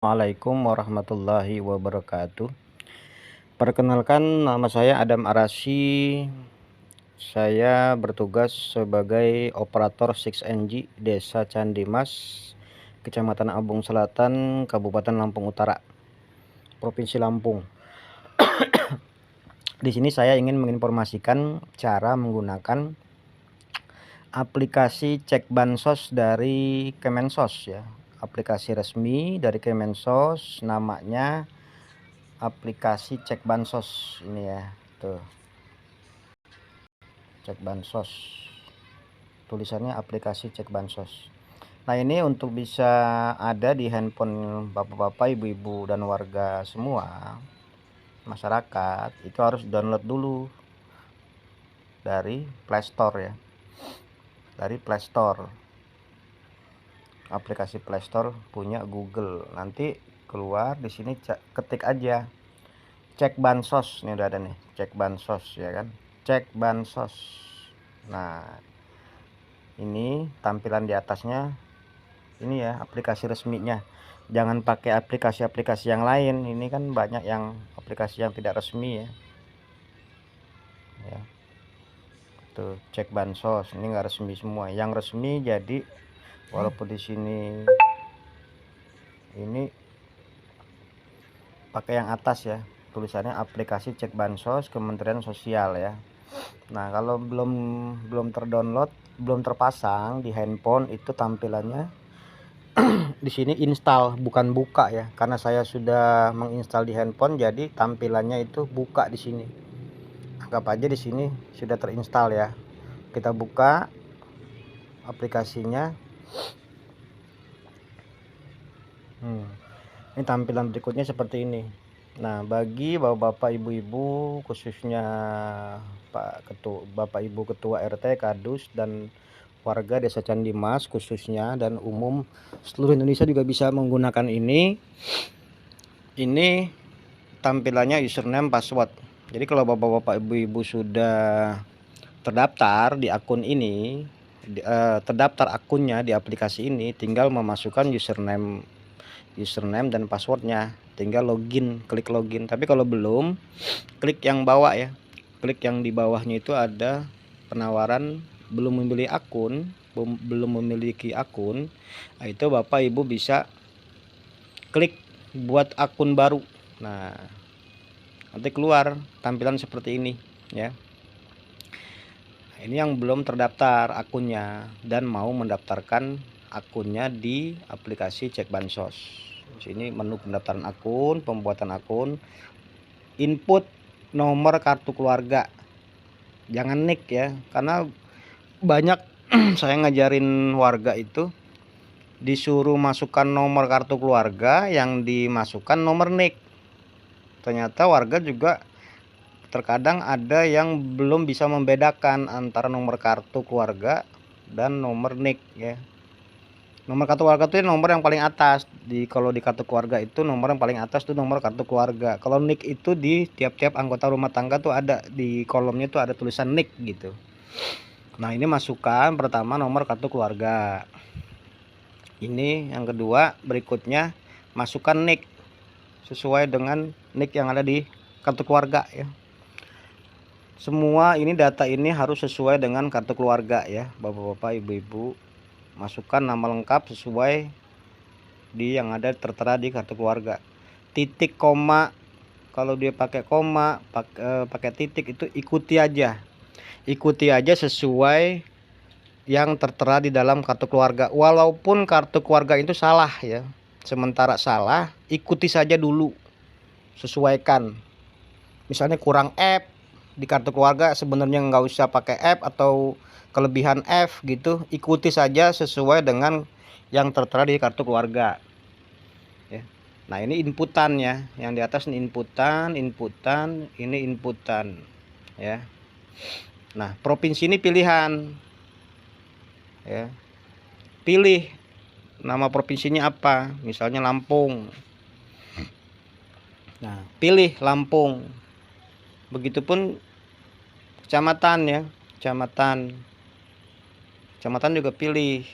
Assalamualaikum warahmatullahi wabarakatuh. Perkenalkan, nama saya Adam Arasi. Saya bertugas sebagai operator 6NG Desa Candimas, Kecamatan Abung Selatan, Kabupaten Lampung Utara, Provinsi Lampung. Di sini saya ingin menginformasikan cara menggunakan aplikasi cek bansos dari Kemensos ya. Aplikasi resmi dari Kemensos, namanya aplikasi cek bansos ini ya, tuh cek bansos, tulisannya aplikasi cek bansos. Nah, ini untuk bisa ada di handphone bapak-bapak, ibu-ibu, dan warga semua masyarakat, itu harus download dulu dari Play Store ya, dari Play Store, aplikasi Play Store punya Google. Nanti keluar di sini ketik aja cek bansos, ini udah ada nih, cek bansos ya kan, cek bansos. Nah, ini tampilan di atasnya ini ya, aplikasi resminya. Jangan pakai aplikasi-aplikasi yang lain, ini kan banyak yang aplikasi yang tidak resmi ya. Tuh cek bansos, ini enggak resmi semua. Yang resmi jadi walaupun di sini ini pakai yang atas ya, tulisannya aplikasi cek bansos Kementerian Sosial ya. Nah, kalau belum terdownload, belum terpasang di handphone, itu tampilannya di sini install, bukan buka ya, karena saya sudah menginstal di handphone, jadi tampilannya itu buka di sini. Anggap aja di sini sudah terinstall ya. Kita buka aplikasinya. Ini tampilan berikutnya seperti ini. Nah, bagi bapak-bapak, ibu-ibu, khususnya Bapak Ibu Ketua RT, Kadus, dan warga Desa Candimas khususnya, dan umum seluruh Indonesia juga bisa menggunakan ini. Ini tampilannya username, password. Jadi kalau bapak-bapak, ibu-ibu sudah terdaftar di akun ini, terdaftar akunnya di aplikasi ini, tinggal memasukkan username dan passwordnya, tinggal login, klik login. Tapi kalau belum, klik yang bawah ya, klik yang di bawahnya itu ada penawaran belum memiliki akun. Nah, itu bapak ibu bisa klik buat akun baru. Nah, nanti keluar tampilan seperti ini ya. Ini yang belum terdaftar akunnya dan mau mendaftarkan akunnya di aplikasi cek bansos. Di sini menu pendaftaran akun, pembuatan akun, input nomor kartu keluarga, jangan nik ya, karena banyak saya ngajarin warga itu disuruh masukkan nomor kartu keluarga, yang dimasukkan nomor nik. Ternyata warga juga terkadang ada yang belum bisa membedakan antara nomor kartu keluarga dan nomor nik ya. Nomor kartu keluarga itu nomor yang paling atas. Kalau di kartu keluarga itu nomor yang paling atas itu nomor kartu keluarga. Kalau nik itu di tiap-tiap anggota rumah tangga tuh ada di kolomnya tuh ada tulisan nik gitu. Nah, ini masukkan pertama nomor kartu keluarga. Ini yang kedua, berikutnya masukkan nik sesuai dengan nik yang ada di kartu keluarga ya. Semua ini data ini harus sesuai dengan kartu keluarga ya, bapak-bapak, ibu-ibu. Masukkan nama lengkap sesuai di yang ada tertera di kartu keluarga. Titik, koma, kalau dia pakai koma, pakai titik, itu ikuti aja sesuai yang tertera di dalam kartu keluarga. Walaupun kartu keluarga itu salah ya, sementara salah, ikuti saja dulu, sesuaikan. Misalnya kurang F di kartu keluarga, sebenarnya nggak usah pakai F atau kelebihan F gitu, ikuti saja sesuai dengan yang tertera di kartu keluarga ya. Nah, ini inputannya, yang di atas ini inputan, ini inputan ya. Nah, provinsi ini pilihan ya, pilih nama provinsinya apa, misalnya Lampung. Nah, pilih Lampung. Begitupun kecamatan ya, kecamatan juga pilih.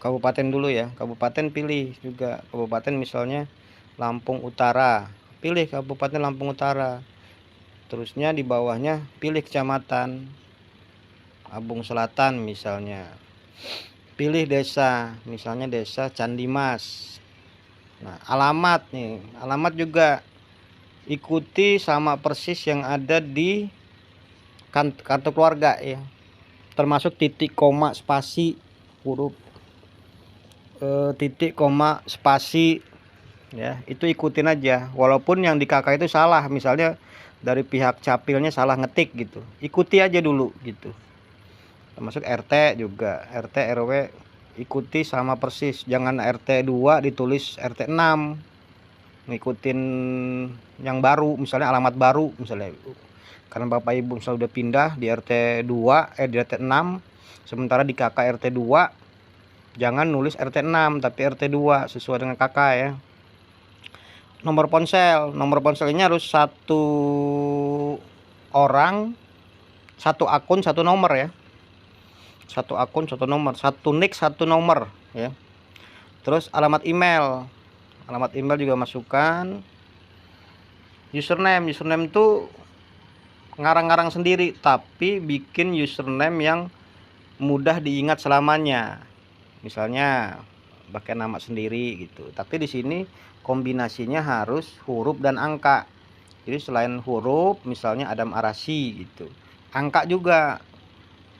kabupaten dulu ya. Kabupaten pilih juga kabupaten, misalnya Lampung Utara, pilih Kabupaten Lampung Utara. Terusnya di bawahnya pilih kecamatan, Abung Selatan misalnya. Pilih desa, misalnya desa Candimas. Nah, alamat nih, alamat juga ikuti sama persis yang ada di kartu keluarga ya. Termasuk titik, koma, spasi, huruf titik, koma, spasi ya, itu ikutin aja. Walaupun yang di KK itu salah, misalnya dari pihak capilnya salah ngetik gitu, ikuti aja dulu gitu. Termasuk RT juga, RT RW ikuti sama persis. Jangan RT 2 ditulis RT 6, ngikutin yang baru, misalnya alamat baru misalnya, karena Bapak Ibu misalnya udah pindah di RT 2 di RT 6, sementara di KK RT 2, jangan nulis RT 6 tapi RT 2 sesuai dengan KK ya. Nomor ponselnya harus satu orang, satu akun, satu nomor ya. Satu akun, satu nomor, satu nick, satu nomor ya. Terus alamat email juga masukkan. Username itu ngarang-ngarang sendiri, tapi bikin username yang mudah diingat selamanya. Misalnya pakai nama sendiri gitu. Tapi di sini kombinasinya harus huruf dan angka. Jadi selain huruf, misalnya Adam Arasi gitu. Angka juga,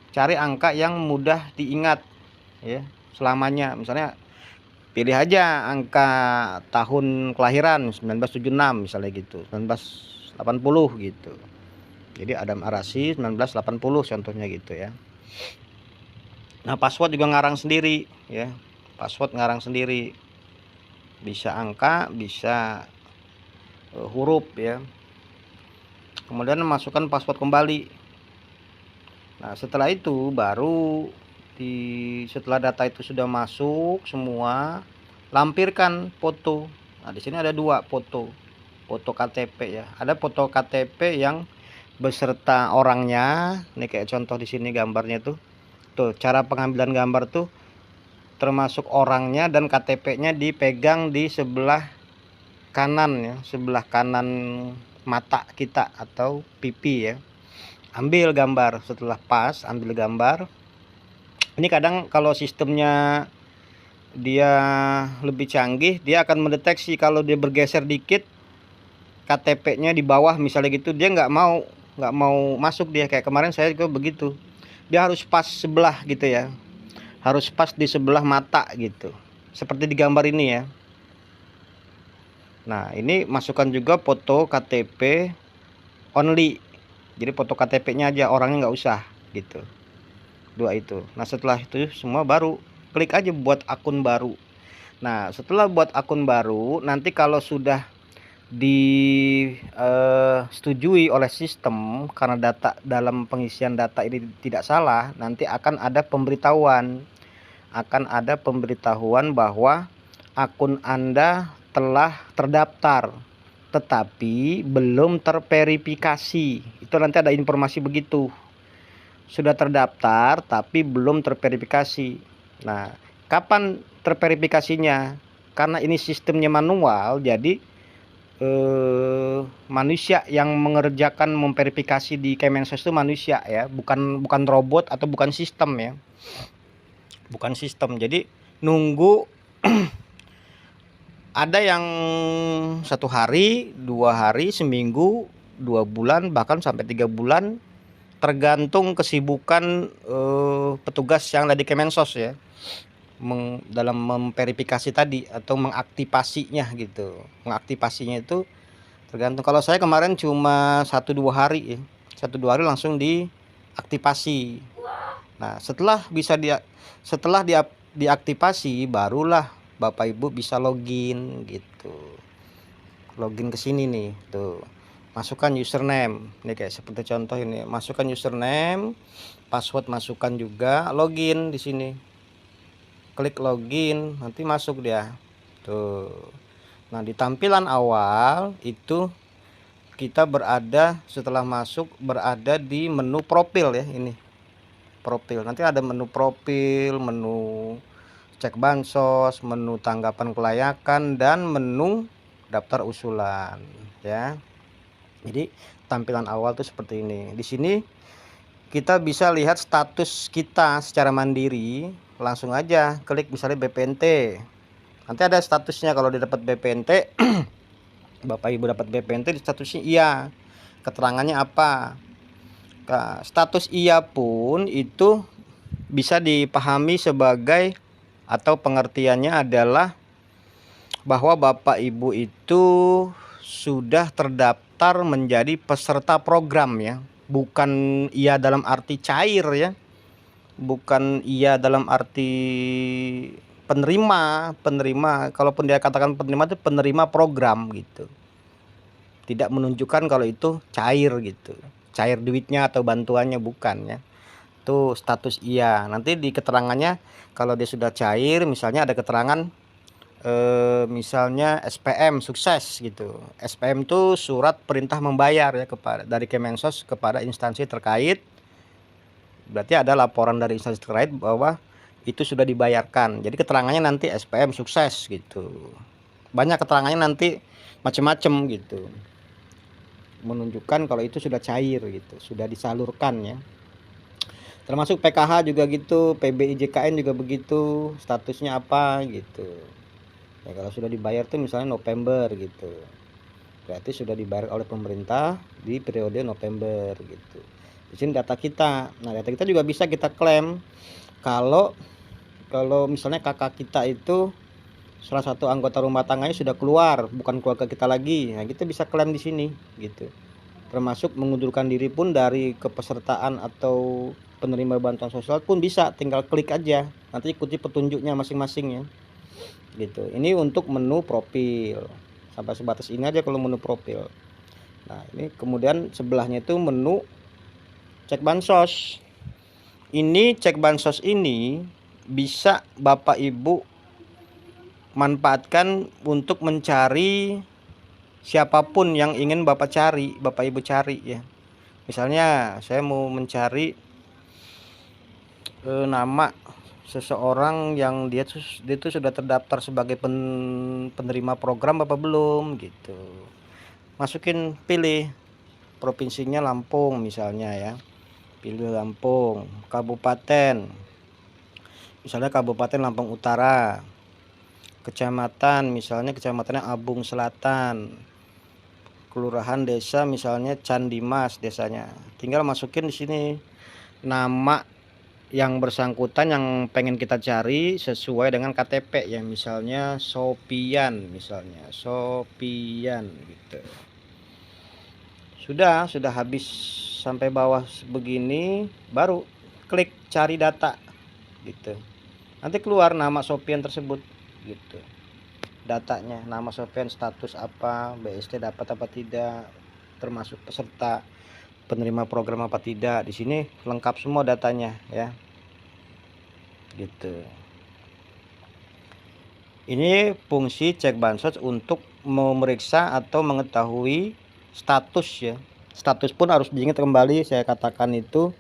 cari angka yang mudah diingat ya selamanya. Misalnya pilih aja angka tahun kelahiran 1976 misalnya gitu, 1980 gitu. Jadi Adam Arasi 1980 contohnya gitu ya. Nah, password juga ngarang sendiri ya. Password ngarang sendiri. Bisa angka, bisa huruf ya. Kemudian masukkan password kembali. Nah, setelah itu baru setelah data itu sudah masuk semua, lampirkan foto. Nah, di sini ada dua foto. Foto KTP ya. Ada foto KTP yang beserta orangnya. Ini kayak contoh di sini gambarnya tuh. Tuh, cara pengambilan gambar tuh termasuk orangnya dan KTP-nya dipegang di sebelah kanan ya, sebelah kanan mata kita atau pipi ya. Ambil gambar, setelah pas ambil gambar. Ini kadang kalau sistemnya dia lebih canggih, dia akan mendeteksi kalau dia bergeser dikit KTP-nya di bawah misalnya gitu, dia nggak mau masuk dia. Kayak kemarin saya juga begitu, dia harus pas sebelah gitu ya, harus pas di sebelah mata gitu, seperti di gambar ini ya. Nah, ini masukkan juga foto KTP only, jadi foto KTP-nya aja, orangnya nggak usah gitu. Dua itu. Nah, setelah itu semua baru klik aja buat akun baru. Nah, setelah buat akun baru, nanti kalau sudah disetujui oleh sistem karena data dalam pengisian data ini tidak salah, nanti akan ada pemberitahuan. Bahwa akun Anda telah terdaftar tetapi belum terverifikasi. Itu nanti ada informasi begitu. Sudah terdaftar tapi belum terverifikasi. Nah, kapan terverifikasinya? Karena ini sistemnya manual, jadi manusia yang mengerjakan memverifikasi di Kemensos itu manusia ya, bukan robot atau bukan sistem ya. Bukan sistem. Jadi nunggu ada yang 1 hari, 2 hari, seminggu, 2 bulan, bahkan sampai 3 bulan, tergantung kesibukan petugas yang ada di Kemensos ya, dalam memverifikasi tadi atau mengaktifasinya gitu. Mengaktifasinya itu tergantung. Kalau saya kemarin cuma 1-2 hari ya, 1-2 hari langsung diaktifasi. Nah, setelah diaktifasi, barulah Bapak Ibu bisa login gitu. Login ke sini nih, tuh. Masukkan username. Ini kayak seperti contoh ini. Masukkan username, password masukkan juga, login di sini. Klik login, nanti masuk dia. Tuh. Nah, di tampilan awal itu kita setelah masuk berada di menu profil ya ini. profil. Nanti ada menu profil, menu cek bansos, menu tanggapan kelayakan, dan menu daftar usulan ya. Jadi tampilan awal tuh seperti ini. Di sini kita bisa lihat status kita secara mandiri. Langsung aja klik misalnya BPNT. Nanti ada statusnya. Kalau dia dapat BPNT, Bapak Ibu dapat BPNT, di statusnya iya. Keterangannya apa? Nah, status iya pun itu bisa dipahami sebagai, atau pengertiannya adalah bahwa Bapak Ibu itu sudah terdaftar menjadi peserta program ya. Bukan iya dalam arti cair ya. Bukan iya dalam arti penerima. Kalaupun dia katakan penerima, itu penerima program gitu. Tidak menunjukkan kalau itu cair gitu. Cair duitnya atau bantuannya, bukan ya. Itu status iya. Nanti di keterangannya kalau dia sudah cair, misalnya ada keterangan misalnya SPM sukses gitu. SPM itu surat perintah membayar ya, kepada dari Kemensos kepada instansi terkait. Berarti ada laporan dari instansi terkait bahwa itu sudah dibayarkan. Jadi keterangannya nanti SPM sukses gitu. Banyak keterangannya nanti macam-macam gitu. Menunjukkan kalau itu sudah cair gitu, sudah disalurkan ya. Termasuk PKH juga gitu, PBIJKN juga begitu, statusnya apa gitu. Ya kalau sudah dibayar tuh misalnya November gitu, berarti sudah dibayar oleh pemerintah di periode November gitu. Di sini data kita. Nah, data kita juga bisa kita klaim kalau misalnya kakak kita itu salah satu anggota rumah tangganya sudah keluar, bukan keluarga kita lagi. Nah, kita bisa klaim di sini gitu. Termasuk mengundurkan diri pun dari kepesertaan atau penerima bantuan sosial pun bisa, tinggal klik aja. Nanti ikuti petunjuknya masing-masing ya. Gitu. Ini untuk menu profil. Sampai sebatas ini aja kalau menu profil. Nah, ini kemudian sebelahnya itu menu cek bansos. Ini cek bansos ini bisa Bapak Ibu manfaatkan untuk mencari siapapun yang ingin Bapak Ibu cari ya. Misalnya saya mau mencari nama seseorang yang dia tuh sudah terdaftar sebagai penerima program apa belum gitu. Masukin, pilih provinsinya Lampung misalnya ya. Pilih Lampung, kabupaten. Misalnya Kabupaten Lampung Utara. Kecamatan misalnya kecamatannya Abung Selatan. Kelurahan desa misalnya Candimas desanya. Tinggal masukin di sini nama yang bersangkutan yang pengen kita cari sesuai dengan KTP ya, misalnya Sopian gitu. Sudah habis sampai bawah begini, baru klik cari data gitu. Nanti keluar nama Sopian tersebut gitu. Datanya, nama Sopian, status apa, BST dapat apa tidak, termasuk peserta penerima program apa tidak. Di sini lengkap semua datanya ya. Gitu. Ini fungsi cek bansos untuk memeriksa atau mengetahui status ya. Status pun harus diingat kembali, saya katakan itu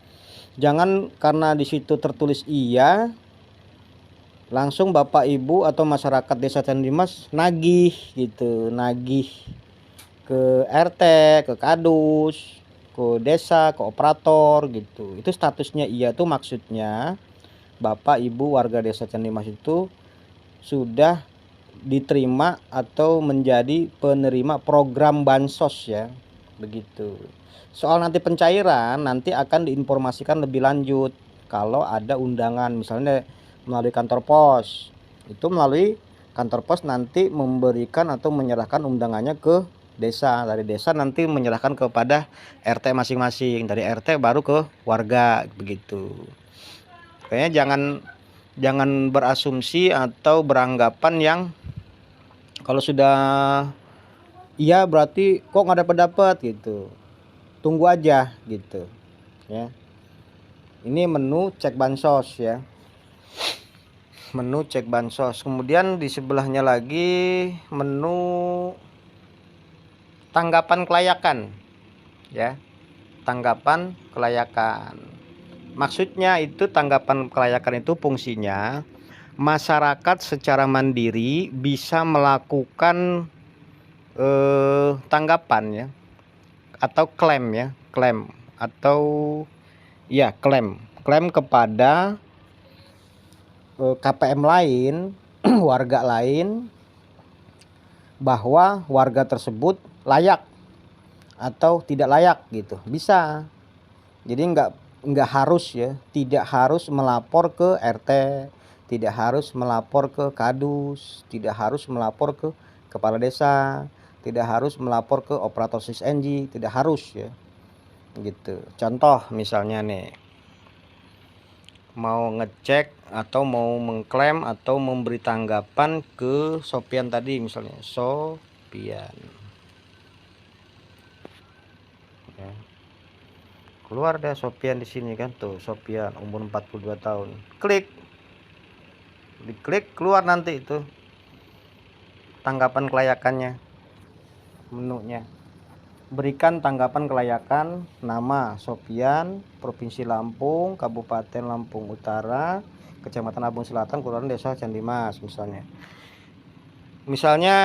jangan karena di situ tertulis iya langsung Bapak Ibu atau masyarakat Desa Candimas nagih gitu, nagih ke RT, ke kadus, ke desa, ke operator gitu. Itu statusnya iya tuh maksudnya Bapak Ibu warga Desa Candimas itu sudah diterima atau menjadi penerima program bansos ya, begitu. Soal nanti pencairan nanti akan diinformasikan lebih lanjut kalau ada undangan, misalnya melalui kantor pos. Itu melalui kantor pos nanti memberikan atau menyerahkan undangannya ke desa, dari desa nanti menyerahkan kepada RT masing-masing, dari RT baru ke warga begitu. Kayaknya jangan berasumsi atau beranggapan yang kalau sudah iya berarti kok nggak dapat gitu. Tunggu aja gitu ya. Ini menu cek bansos ya. Menu cek bansos. Kemudian di sebelahnya lagi menu tanggapan kelayakan ya. Tanggapan kelayakan. Maksudnya itu tanggapan kelayakan itu fungsinya masyarakat secara mandiri bisa melakukan tanggapan ya, atau klaim atau ya klaim kepada KPM lain, warga lain, bahwa warga tersebut layak atau tidak layak gitu, bisa. Jadi nggak harus ya, tidak harus melapor ke RT, tidak harus melapor ke kadus, tidak harus melapor ke kepala desa, tidak harus melapor ke operator SysNG, tidak harus ya gitu. Contoh misalnya nih, mau ngecek atau mau mengklaim atau memberi tanggapan ke Sopian tadi, misalnya Sopian ya. Keluar deh Sopian di sini kan, tuh Sopian umur 42 tahun. Diklik keluar nanti itu tanggapan kelayakannya, menunya. Berikan tanggapan kelayakan, nama Sopian, Provinsi Lampung, Kabupaten Lampung Utara, Kecamatan Abung Selatan, Kelurahan Desa Candimas misalnya. Misalnya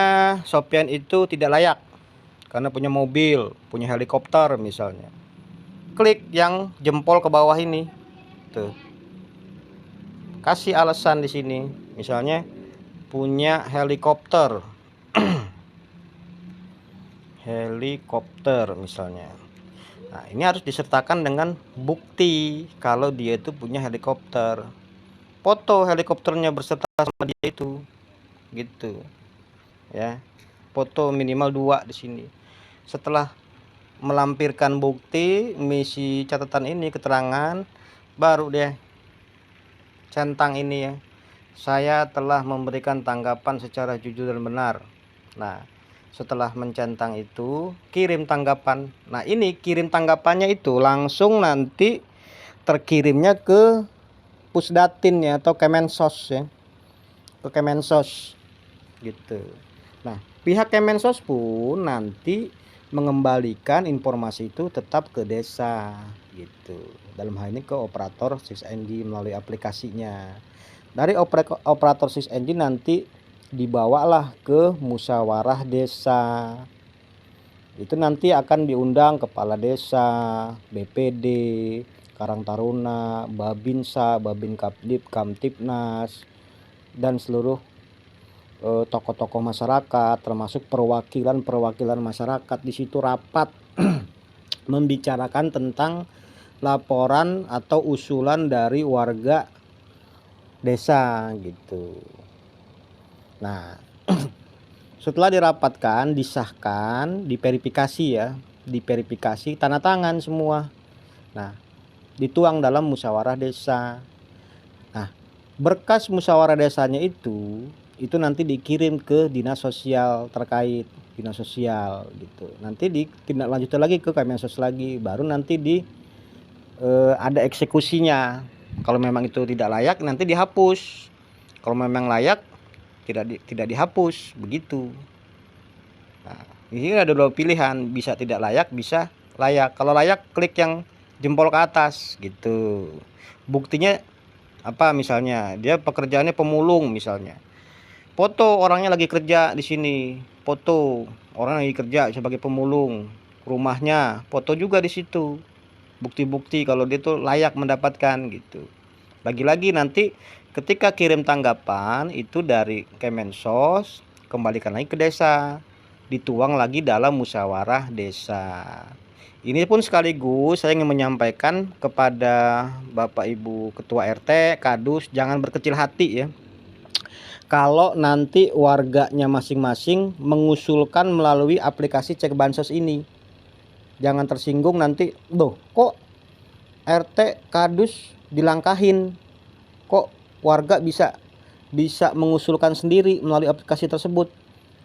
Sopian itu tidak layak karena punya mobil, punya helikopter misalnya. Klik yang jempol ke bawah ini. Tuh. Kasih alasan di sini. Misalnya punya helikopter. Helikopter misalnya. Nah, ini harus disertakan dengan bukti kalau dia itu punya helikopter. Foto helikopternya berserta sama dia itu. Gitu. Ya. Foto minimal 2 di sini. Setelah melampirkan bukti, misi catatan ini, keterangan, baru deh centang ini ya. Saya telah memberikan tanggapan secara jujur dan benar. Nah, setelah mencentang itu, kirim tanggapan. Nah, ini kirim tanggapannya itu langsung nanti terkirimnya ke Pusdatin ya, atau Kemensos ya. Ke Kemensos gitu. Nah, pihak Kemensos pun nanti mengembalikan informasi itu tetap ke desa gitu. Dalam hal ini ke operator SysNG melalui aplikasinya. Dari operator SysNG nanti dibawalah ke musyawarah desa. Itu nanti akan diundang kepala desa, BPD, Karang Taruna, Babinsa, Babin Kapdip, Kamtipnas, dan seluruh tokoh-tokoh masyarakat, termasuk perwakilan masyarakat. Di situ rapat membicarakan tentang laporan atau usulan dari warga desa gitu. Nah, setelah dirapatkan, disahkan, diverifikasi ya, diverifikasi, tanda tangan semua. Nah, dituang dalam musyawarah desa. Nah, berkas musyawarah desanya itu nanti dikirim ke dinas sosial terkait, dinas sosial gitu. Nanti ditindaklanjuti lagi ke Kemensos lagi, baru nanti ada eksekusinya. Kalau memang itu tidak layak, nanti dihapus. Kalau memang layak, tidak dihapus, begitu. Nah, ini ada 2 pilihan, bisa tidak layak, bisa layak. Kalau layak, klik yang jempol ke atas gitu. Buktinya apa, misalnya dia pekerjaannya pemulung misalnya. Foto orangnya lagi kerja di sini, foto orang lagi kerja sebagai pemulung, rumahnya, foto juga di situ. Bukti-bukti kalau dia tuh layak mendapatkan gitu. Lagi-lagi nanti ketika kirim tanggapan itu dari Kemensos, kembalikan lagi ke desa, dituang lagi dalam musyawarah desa. Ini pun sekaligus saya ingin menyampaikan kepada Bapak Ibu Ketua RT, Kadus, jangan berkecil hati ya. Kalau nanti warganya masing-masing mengusulkan melalui aplikasi cek bansos ini, jangan tersinggung nanti, kok RT Kadus dilangkahin, kok warga bisa mengusulkan sendiri melalui aplikasi tersebut.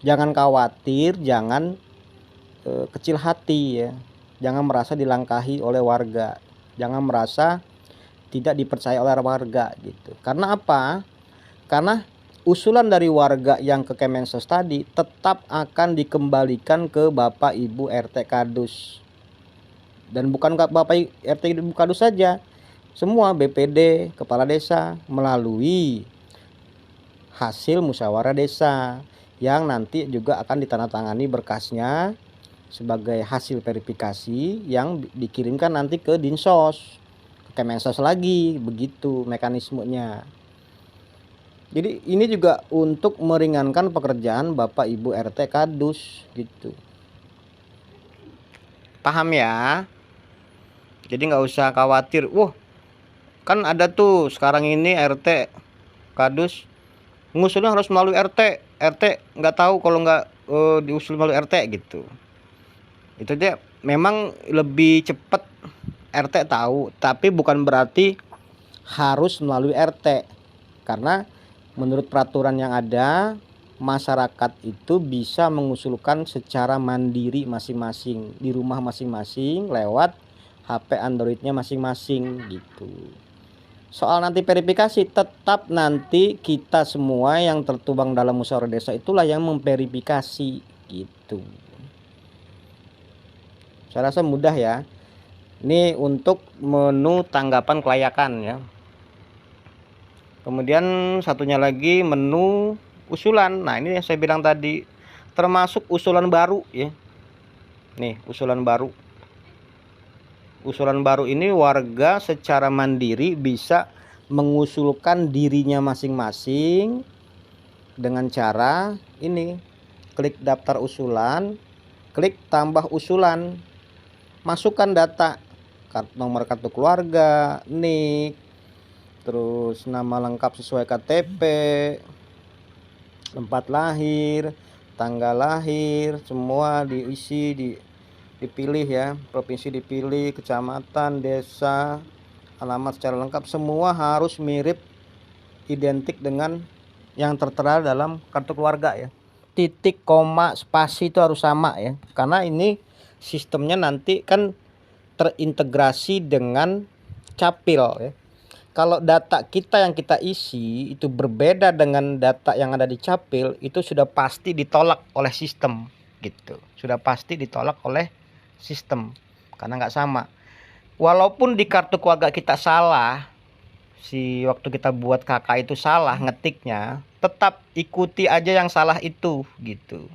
Jangan khawatir, jangan kecil hati ya, jangan merasa dilangkahi oleh warga, jangan merasa tidak dipercaya oleh warga gitu. Karena apa? Karena usulan dari warga yang ke Kemensos tadi tetap akan dikembalikan ke Bapak Ibu RT Kadus. Dan bukan Bapak RT Kadus saja, semua BPD, kepala desa melalui hasil musyawarah desa yang nanti juga akan ditandatangani berkasnya sebagai hasil verifikasi yang dikirimkan nanti ke Dinsos, ke Kemensos lagi, begitu mekanismenya. Jadi ini juga untuk meringankan pekerjaan Bapak Ibu RT Kadus gitu. Paham ya? Jadi nggak usah khawatir. Wah, kan ada tuh sekarang ini RT Kadus ngusulnya harus melalui RT. RT nggak tahu kalau nggak diusul melalui RT gitu. Itu dia memang lebih cepat RT tahu, tapi bukan berarti harus melalui RT. Karena menurut peraturan yang ada, masyarakat itu bisa mengusulkan secara mandiri masing-masing di rumah masing-masing lewat HP Androidnya masing-masing gitu. Soal nanti verifikasi, tetap nanti kita semua yang tertuang dalam musyawarah desa itulah yang memverifikasi gitu. Saya rasa mudah ya. Ini untuk menu tanggapan kelayakan ya. Kemudian satunya lagi menu usulan. Nah, ini yang saya bilang tadi, termasuk usulan baru ya. Nih, usulan baru. Usulan baru ini warga secara mandiri bisa mengusulkan dirinya masing-masing dengan cara ini, klik daftar usulan, klik tambah usulan, masukkan data nomor kartu keluarga, NIK, terus nama lengkap sesuai KTP, tempat lahir, tanggal lahir, semua diisi, dipilih ya, provinsi dipilih, kecamatan, desa, alamat secara lengkap, semua harus mirip, identik dengan yang tertera dalam kartu keluarga ya. Titik, koma, spasi itu harus sama ya, karena ini sistemnya nanti kan terintegrasi dengan Capil ya. Kalau data kita yang kita isi itu berbeda dengan data yang ada di Capil, itu sudah pasti ditolak oleh sistem gitu. Sudah pasti ditolak oleh sistem karena nggak sama. Walaupun di kartu keluarga kita salah, si waktu kita buat KK itu salah ngetiknya, tetap ikuti aja yang salah itu gitu.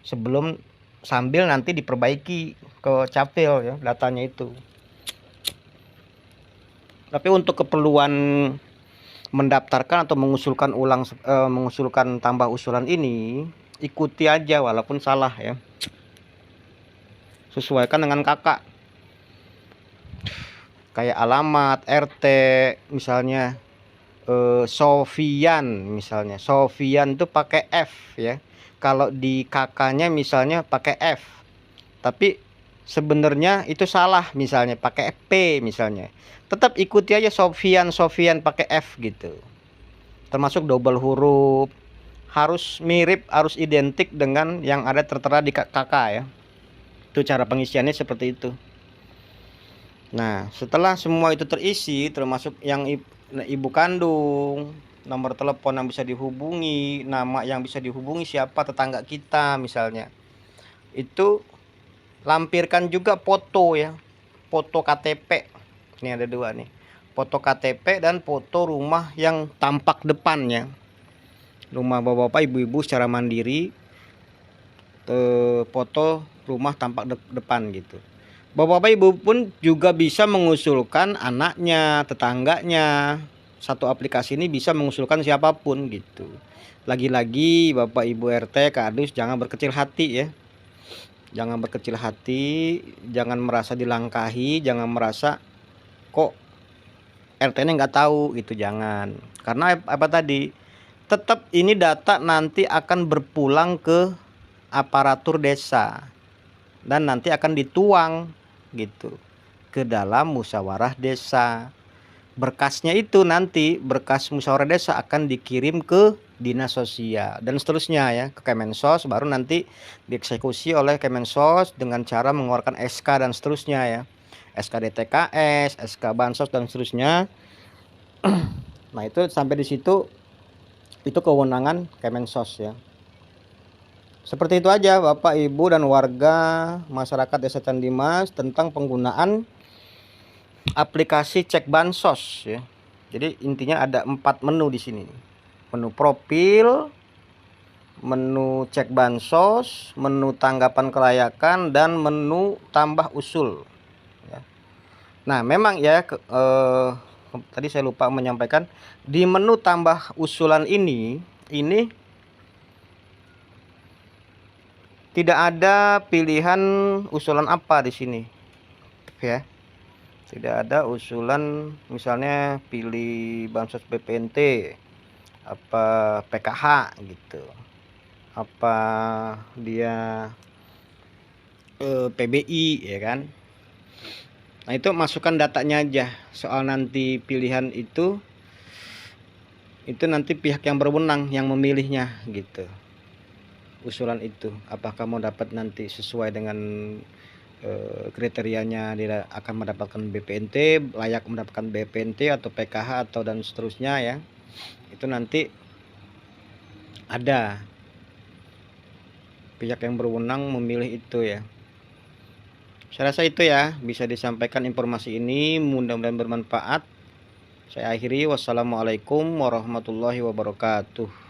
Sebelum sambil nanti diperbaiki ke Capil ya datanya itu. Tapi untuk keperluan mendaftarkan atau mengusulkan mengusulkan tambah usulan ini, ikuti aja walaupun salah ya. Sesuaikan dengan kakak. Kayak alamat RT misalnya Sofian misalnya. Sofian itu pakai F ya. Kalau di kakaknya misalnya pakai F. Tapi sebenarnya itu salah misalnya pakai P misalnya. Tetap ikuti aja Sofian pakai F gitu. Termasuk double huruf. Harus mirip, harus identik dengan yang ada tertera di KK ya. Itu cara pengisiannya seperti itu. Nah, setelah semua itu terisi, termasuk yang ibu kandung, nomor telepon yang bisa dihubungi, nama yang bisa dihubungi, siapa tetangga kita misalnya. Itu lampirkan juga foto ya. Foto KTP. Ini ada dua nih. Foto KTP dan foto rumah yang tampak depannya. Rumah bapak-bapak, ibu-ibu secara mandiri, foto rumah tampak depan gitu. Bapak-bapak ibu pun juga bisa mengusulkan anaknya, tetangganya. Satu aplikasi ini bisa mengusulkan siapapun gitu. Lagi-lagi Bapak Ibu RT Kadus jangan berkecil hati ya. Jangan berkecil hati, jangan merasa dilangkahi, jangan merasa kok RT-nya nggak tahu gitu, jangan. Karena apa tadi? Tetap ini data nanti akan berpulang ke aparatur desa dan nanti akan dituang gitu ke dalam musyawarah desa. Berkasnya itu nanti berkas musyawarah desa akan dikirim ke dinas sosial dan seterusnya ya, ke Kemensos, baru nanti dieksekusi oleh Kemensos dengan cara mengeluarkan SK dan seterusnya ya, SK DTKS, SK Bansos dan seterusnya. Nah itu sampai di situ itu kewenangan Kemensos ya. Seperti itu aja Bapak Ibu dan warga masyarakat Desa Candimas tentang penggunaan aplikasi cek bansos ya. Jadi intinya ada 4 menu di sini. Menu profil, menu cek bansos, menu tanggapan kelayakan, dan menu tambah usul. Ya. Nah, memang ya tadi saya lupa menyampaikan di menu tambah usulan ini tidak ada pilihan usulan apa di sini, ya. Tidak ada usulan misalnya pilih bansos BPNT, apa PKH gitu, apa dia PBI ya kan. Nah, itu masukkan datanya aja. Soal nanti pilihan itu nanti pihak yang berwenang yang memilihnya gitu. Usulan itu apakah mau dapat nanti sesuai dengan kriterianya, dia akan mendapatkan BPNT, layak mendapatkan BPNT atau PKH atau dan seterusnya ya. Itu nanti ada pihak yang berwenang memilih itu ya. Saya rasa itu ya bisa disampaikan informasi ini, mudah-mudahan bermanfaat. Saya akhiri, wassalamualaikum warahmatullahi wabarakatuh.